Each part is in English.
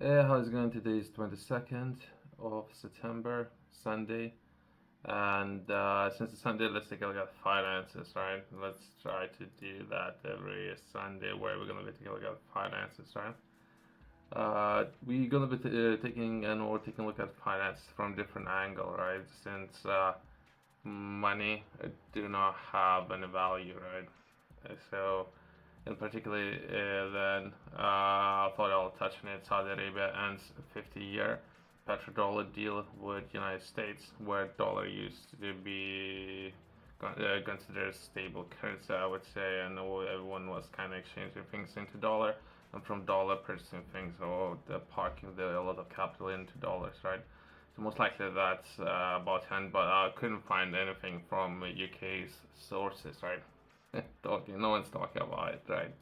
How's it going? Today is 22nd of September, Sunday. And since it's Sunday, let's take a look at finances, right? Let's try to do that every Sunday where we're going to be taking a look at finances, right? We're going to be taking a look at finance from different angle, right? Since money do not have any value, right? So in particular, then I thought I'll touch on it. Saudi Arabia ends 50-year petrodollar deal with United States, where dollar used to be considered stable currency, I would say, and everyone was kind of exchanging things into dollar, and from dollar purchasing things or parking a lot of capital into dollars, right? So most likely that's about 10, but I couldn't find anything from UK's sources, right? No one's talking about it, right?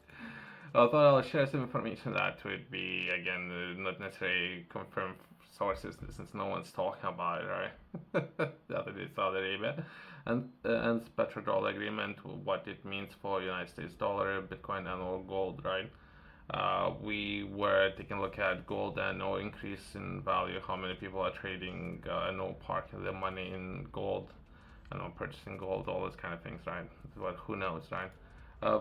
I thought I'll share some information that would be, again, not necessarily confirmed sources since no one's talking about it, right? That is Saudi Arabia. And petrodollar agreement, what it means for United States dollar, Bitcoin, and or gold, right? We were taking a look at gold and no increase in value, how many people are trading no parking their money in gold and on purchasing gold, all those kind of things, right? But who knows, right?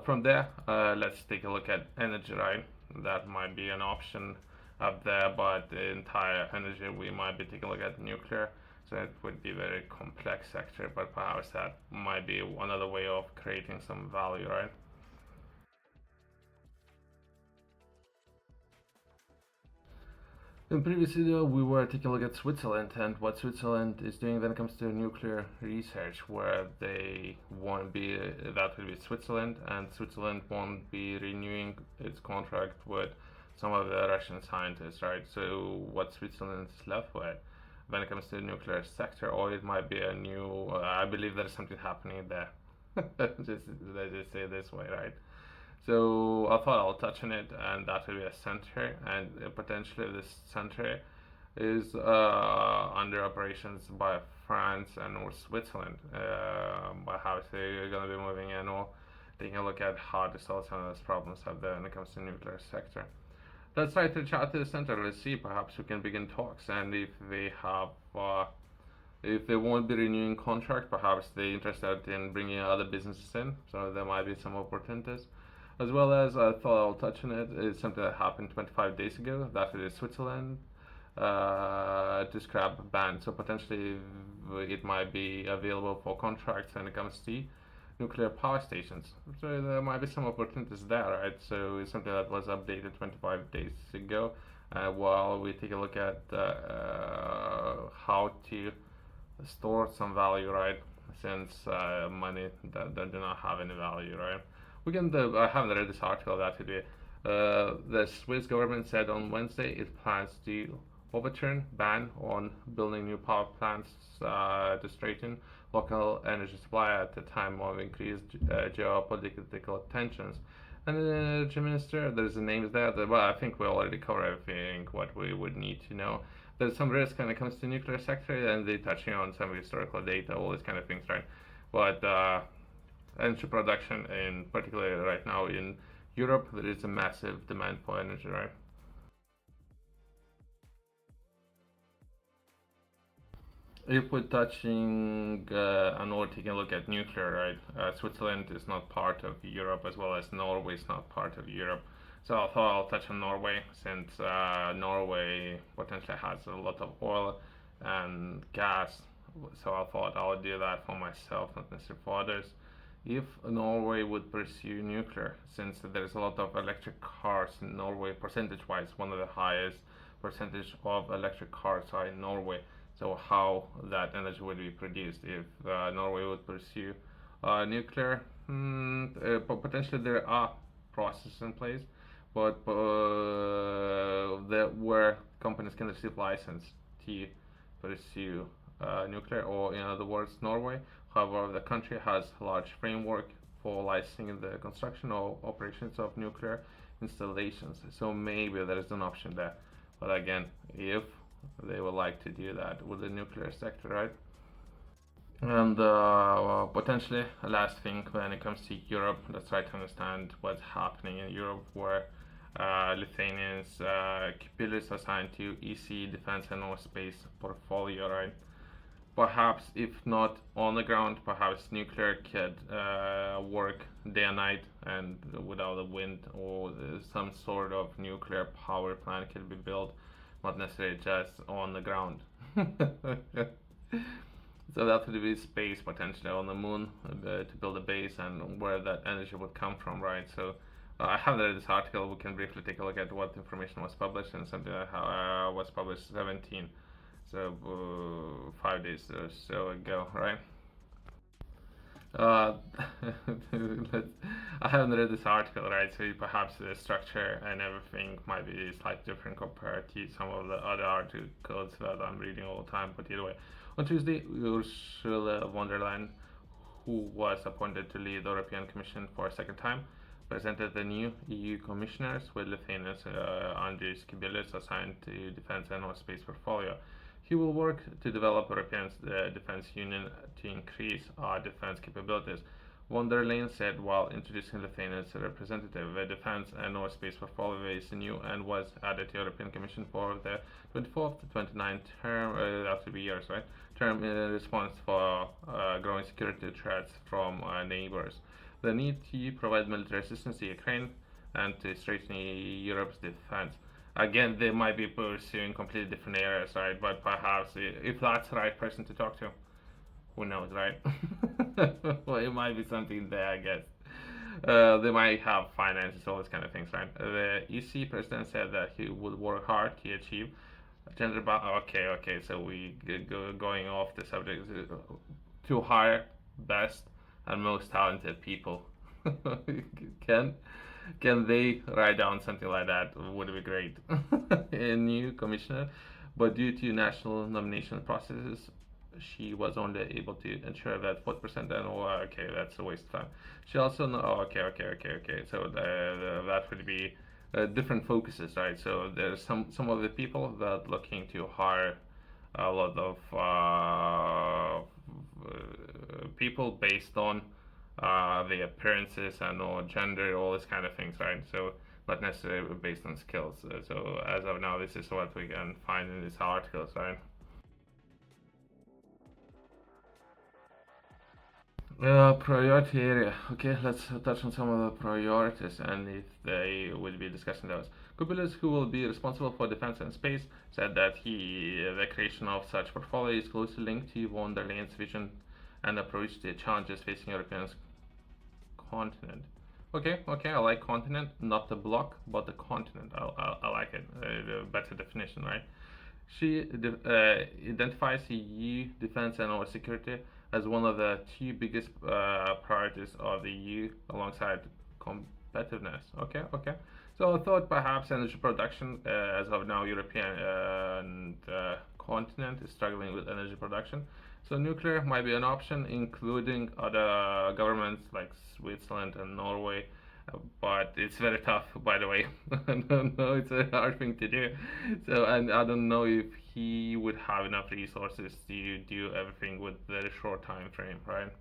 From there, let's take a look at energy, right? That might be an option up there, but the entire energy, we might be taking a look at nuclear. So it would be a very complex sector, but perhaps that might be another way of creating some value, right? In previous video, we were taking a look at Switzerland and what Switzerland is doing when it comes to nuclear research, where they won't be, that will be Switzerland, and Switzerland won't be renewing its contract with some of the Russian scientists, right? So what Switzerland is left with when it comes to the nuclear sector, or it might be a new, I believe there's something happening there. Let's just say it this way, right? So I thought I'll touch on it, and that will be a center, and potentially this center is under operations by France and or Switzerland. By how they're going to be moving in, or taking a look at how to solve some of those problems out there when it comes to nuclear sector. Let's try to reach out to the center. Let's see. Perhaps we can begin talks, and if they have. If they won't be renewing contract, perhaps they're interested in bringing other businesses in, so there might be some opportunities. As well as I thought I'll touch on it is something that happened 25 days ago. That is Switzerland to scrap ban. So potentially it might be available for contracts when it comes to nuclear power stations. So there might be some opportunities there, right? So it's something that was updated 25 days ago. While we take a look at how to store some value, right? Since money that do not have any value, right? We can. I haven't read this article that today. The Swiss government said on Wednesday it plans to overturn ban on building new power plants to straighten local energy supply at a time of increased geopolitical tensions. And the energy minister, there's the names there. Well, I think we already covered everything what we would need to know. There's some risk when it comes to nuclear sector, and they touching on some historical data, all these kind of things, right? But energy production, in particular right now in Europe, there is a massive demand for energy, right? If we're touching and we're taking a look at nuclear, right? Switzerland is not part of Europe, as well as Norway is not part of Europe. So I thought I'll touch on Norway, since Norway potentially has a lot of oil and gas. So I thought I would do that for myself, not necessarily for others. If Norway would pursue nuclear, since there's a lot of electric cars in Norway, percentage-wise, one of the highest percentage of electric cars are in Norway. So how that energy would be produced if Norway would pursue nuclear? Potentially there are processes in place, but where companies can receive license to pursue nuclear, or in other words, Norway. However, the country has a large framework for licensing the construction or operations of nuclear installations. So maybe there is an option there. But again, if they would like to do that with the nuclear sector, right? And potentially, last thing when it comes to Europe, let's try to understand what's happening in Europe, where Lithuanians Kubilius assigned to EC Defense and Aerospace portfolio, right? Perhaps, if not on the ground, perhaps nuclear could work day and night, and without the wind, or some sort of nuclear power plant could be built, not necessarily just on the ground. So that would be space potentially on the moon to build a base, and where that energy would come from, right? So I have read this article. We can briefly take a look at what information was published, and something that was published 17, so 5 days or so ago, right? Uh, I haven't read this article, right? So perhaps the structure and everything might be slightly different compared to some of the other articles that I'm reading all the time. But either way, on Tuesday, Ursula von der Leyen, who was appointed to lead the European Commission for a second time, presented the new EU commissioners, with Lithuania's Andrius Kubilius assigned to defense and aerospace portfolio. He will work to develop European defense union to increase our defense capabilities. Von der Leyen said while introducing Lithuania's representative. The defense and aerospace portfolio is new and was added to European Commission for the 24th to 29th term, that would be years, right? Term in response for growing security threats from neighbors. The need to provide military assistance to Ukraine and to strengthen Europe's defense. Again, they might be pursuing completely different areas, right? But perhaps if that's the right person to talk to, who knows, right? Well, it might be something there, I guess. They might have finances, all these kind of things, right? The EC president said that he would work hard to achieve gender balance. Okay, so we going off the subject to hire best and most talented people. can can they write down something like that? Would be great. A new commissioner, but due to national nomination processes, she was only able to ensure that 40%. And okay, that's a waste of time. She also okay. So that would be different focuses, right? So there's some of the people that looking to hire a lot of people based on the appearances and or gender, all these kind of things, right? So not necessarily based on skills. So as of now, this is what we can find in these articles, right? Priority area. Okay, let's touch on some of the priorities and if they will be discussing those. Kubilius, who will be responsible for defense and space, said that the creation of such portfolio is closely linked to von der Leyen's vision and approach to the challenges facing European continent. Okay, I like continent, not the block, but the continent. I like it. Better definition, right? She identifies EU defense and our security as one of the two biggest priorities of the EU alongside competitiveness. Okay. So I thought perhaps energy production, as of now, European continent is struggling with energy production. So nuclear might be an option, including other governments like Switzerland and Norway. But it's very tough, by the way. I don't know, it's a hard thing to do. So, and I don't know if he would have enough resources to do everything with very short time frame, right?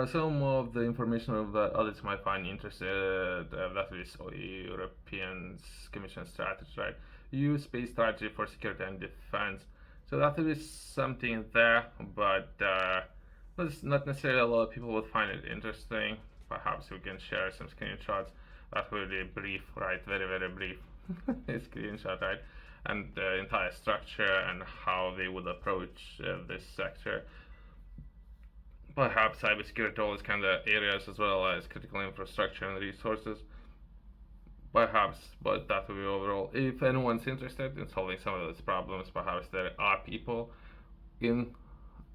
Some of the information of that others might find interested, that is European Commission strategy, right? EU space strategy for security and defense. So that is something there, but not necessarily a lot of people would find it interesting. Perhaps we can share some screenshots. That will be brief, right? Very brief screenshot, right? And the entire structure and how they would approach this sector. Perhaps cybersecurity, all these kind of areas, as well as critical infrastructure and resources. Perhaps, but that will be overall. If anyone's interested in solving some of those problems, perhaps there are people in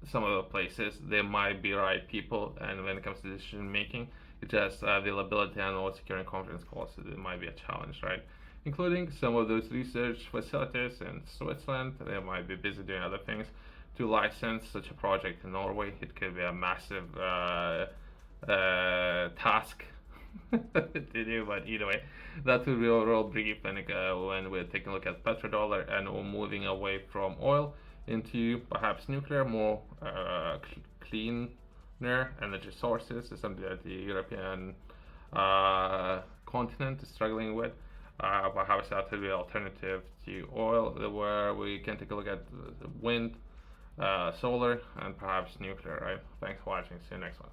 some of the places. There might be right people, and when it comes to decision making, it's just availability and all securing conference calls. It might be a challenge, right? Including some of those research facilities in Switzerland. They might be busy doing other things. To license such a project in Norway, it could be a massive task to do, but either way, that will be overall brief when we're taking a look at petrodollar and we're moving away from oil into perhaps nuclear, more cleaner energy sources. Is something that the European continent is struggling with. Perhaps that will be an alternative to oil, where we can take a look at wind, solar, and perhaps nuclear, right? Thanks for watching. See you next one.